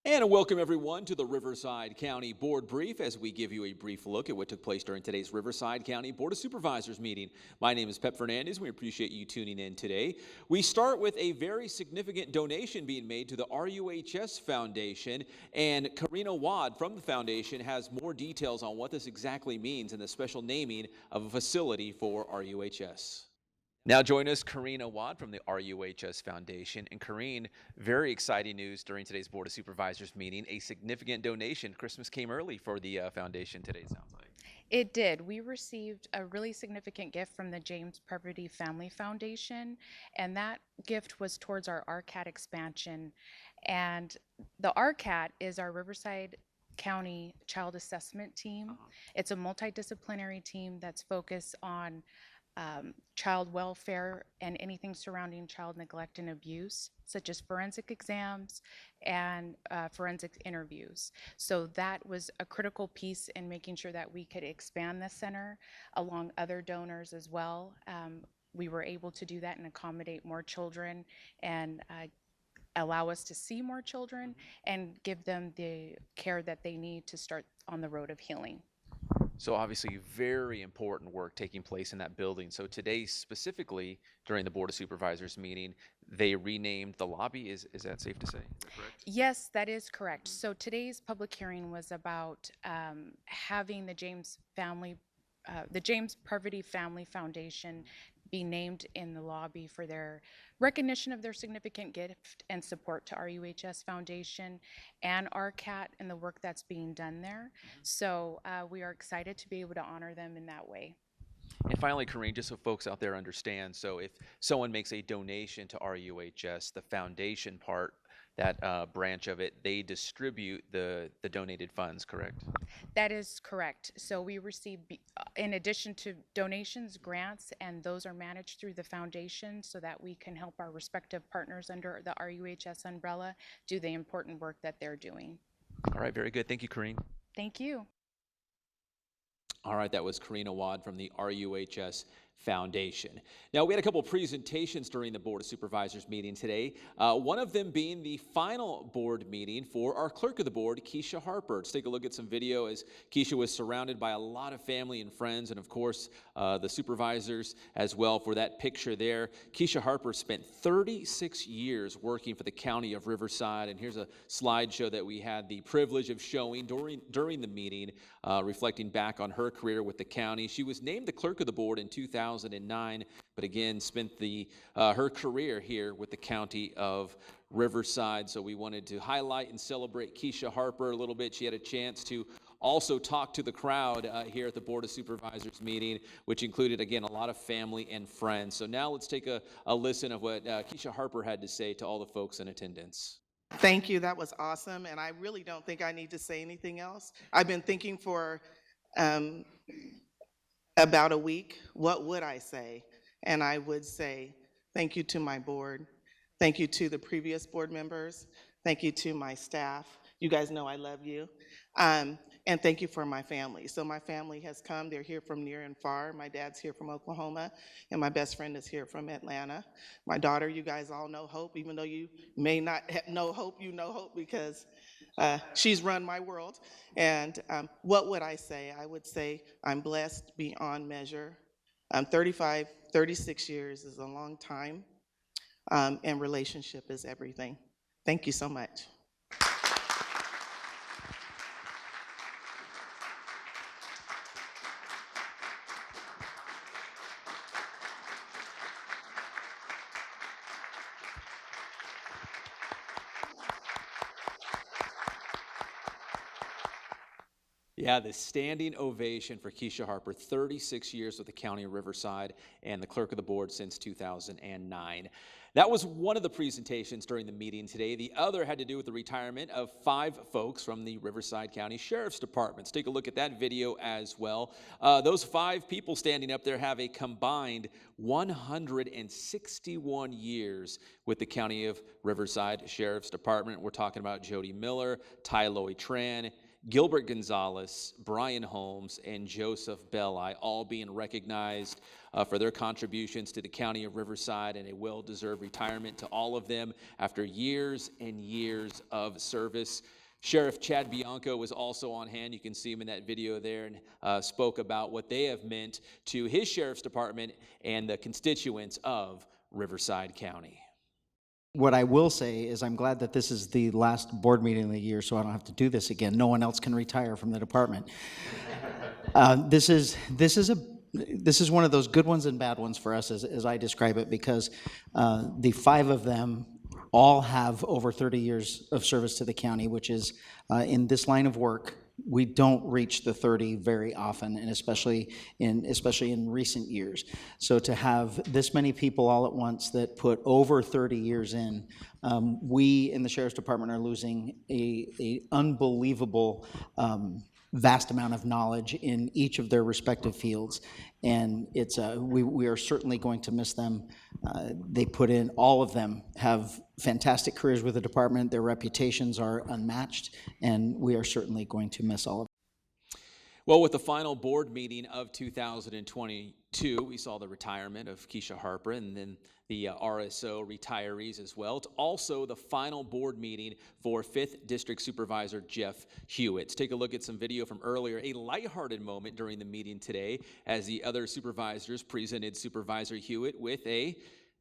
And welcome everyone to the Riverside County Board Brief as we give you a brief look at what took place during today's Riverside County Board of Supervisors meeting. My name is Pep Fernandez. We appreciate you tuning in today. We start with a very significant donation being made to the RUHS Foundation, and Corinne Awad from the foundation has more details on what this exactly means and the special naming of a facility for RUHS. Now join us, Corinne Awad from the RUHS Foundation. And Corinne, very exciting news during today's Board of Supervisors meeting, a significant donation. Christmas came early for the foundation today, it sounds like. It did. We received a really significant gift from the James Preverty Family Foundation, and that gift was towards our RCAT expansion. And the RCAT is our Riverside County Child Assessment Team. It's a multidisciplinary team that's focused on child welfare and anything surrounding child neglect and abuse, such as forensic exams and forensic interviews. So that was a critical piece in making sure that we could expand the center along other donors as well. We were able to do that and accommodate more children and allow us to see more children and give them the care that they need to start on the road of healing. So obviously very important work taking place in that building. So today specifically during the Board of Supervisors meeting, they renamed the lobby. Is that safe to say? Is that correct? Yes, that is correct. So today's public hearing was about having the James Preverty Family Foundation be named in the lobby for their recognition of their significant gift and support to RUHS Foundation and RCAT and the work that's being done there. So we are excited to be able to honor them in that way. And finally, Corinne, just so folks out there understand, so if someone makes a donation to RUHS, the foundation part, that branch of it, they distribute the donated funds, correct? That is correct. So we receive, in addition to donations, grants, and those are managed through the foundation so that we can help our respective partners under the RUHS umbrella do the important work that they're doing. All right, very good. Thank you, Corinne. Thank you. All right, that was Corinne Awad from the RUHS Foundation. Now, we had a couple of presentations during the Board of Supervisors meeting today, one of them being the final board meeting for our clerk of the board, Kecia Harper. Let's take a look at some video as Kecia was surrounded by a lot of family and friends, and of course, the supervisors as well for that picture there. Kecia Harper spent 36 years working for the county of Riverside, and here's a slideshow that we had the privilege of showing during the meeting, reflecting back on her career with the county. She was named the clerk of the board in 2009, but again spent her career here with the county of Riverside. So we wanted to highlight and celebrate Kecia Harper a little bit. She had a chance to also talk to the crowd here at the Board of Supervisors meeting, which included, again, a lot of family and friends. So now let's take a listen of what Kecia Harper had to say to all the folks in attendance. Thank you. That was awesome. And I really don't think I need to say anything else. I've been thinking for about a week, what would I say? And I would say, thank you to my board. Thank you to the previous board members. Thank you to my staff. You guys know I love you. And thank you for my family. So my family has come. They're here from near and far. My dad's here from Oklahoma, and my best friend is here from Atlanta. My daughter, you guys all know Hope, even though you may not know Hope, you know Hope because she's run my world. And what would I say? I would say I'm blessed beyond measure. 36 years is a long time, and relationship is everything. Thank you so much. Yeah, the standing ovation for Kecia Harper, 36 years with the County of Riverside and the clerk of the board since 2009. That was one of the presentations during the meeting today. The other had to do with the retirement of 5 folks from the Riverside County Sheriff's Department. Let's take a look at that video as well. Those 5 people standing up there have a combined 161 years with the County of Riverside Sheriff's Department. We're talking about Jody Miller, Ty Loy Tran, Gilbert Gonzalez, Brian Holmes, and Joseph Belli, all being recognized for their contributions to the County of Riverside, and a well-deserved retirement to all of them after years and years of service. Sheriff Chad Bianco was also on hand. You can see him in that video there, and spoke about what they have meant to his sheriff's department and the constituents of Riverside County. What I will say is I'm glad that this is the last board meeting of the year, so I don't have to do this again. No one else can retire from the department. This is one of those good ones and bad ones for us, as I describe it, because the 5 of them all have over 30 years of service to the county, which is, in this line of work, we don't reach the 30 very often, and especially in recent years. So to have this many people all at once that put over 30 years in, we in the Sheriff's Department are losing a unbelievable vast amount of knowledge in each of their respective fields, and it's we are certainly going to miss them. They put in, all of them have fantastic careers with the department. Their reputations are unmatched, and we are certainly going to miss all of them. Well, with the final board meeting of 2022, we saw the retirement of Kecia Harper and then the RSO retirees as well. It's also the final board meeting for 5th District Supervisor Jeff Hewitt. Let's take a look at some video from earlier, a lighthearted moment during the meeting today as the other supervisors presented Supervisor Hewitt with a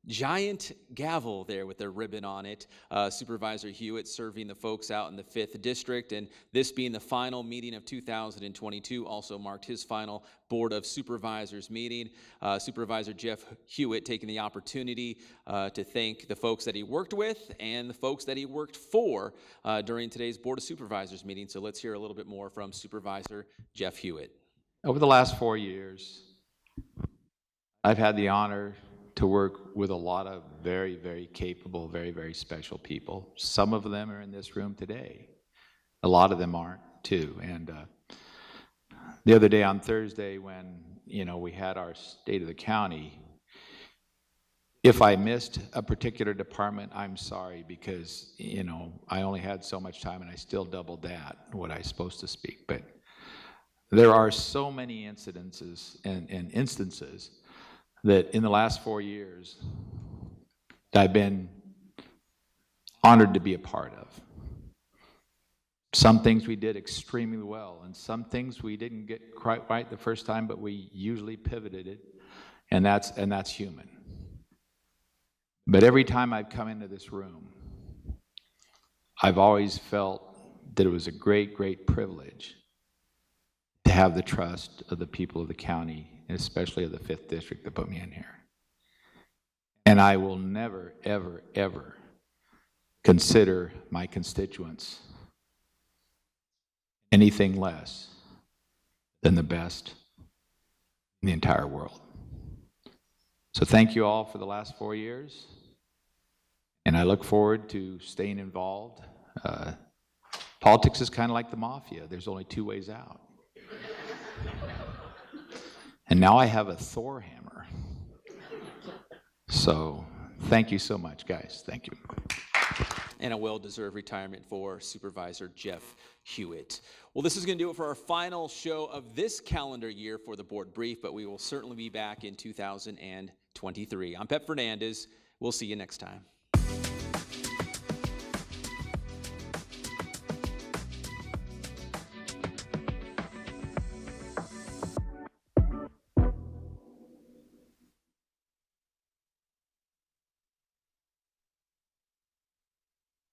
giant gavel there with a ribbon on it. Supervisor Hewitt serving the folks out in the 5th District, and this being the final meeting of 2022 also marked his final Board of Supervisors meeting. Supervisor Jeff Hewitt taking the opportunity to thank the folks that he worked with and the folks that he worked for during today's Board of Supervisors meeting. So let's hear a little bit more from Supervisor Jeff Hewitt. Over the last 4 years, I've had the honor to work with a lot of very, very capable, very, very special people. Some of them are in this room today. A lot of them aren't too. And the other day on Thursday when, we had our State of the County, if I missed a particular department, I'm sorry, because, I only had so much time and I still doubled that, what I was supposed to speak. But there are so many incidences and instances that in the last 4 years I've been honored to be a part of. Some things we did extremely well, and some things we didn't get quite right the first time, but we usually pivoted it, and that's human. But every time I've come into this room, I've always felt that it was a great, great privilege to have the trust of the people of the county, and especially of the 5th District, that put me in here. And I will never, ever, ever consider my constituents anything less than the best in the entire world. So thank you all for the last 4 years, and I look forward to staying involved. Politics is kind of like the mafia. There's only 2 ways out. And now I have a Thor hammer. So thank you so much, guys. Thank you. And a well-deserved retirement for Supervisor Jeff Hewitt. Well, this is going to do it for our final show of this calendar year for the board brief, but we will certainly be back in 2023. I'm Pep Fernandez. We'll see you next time.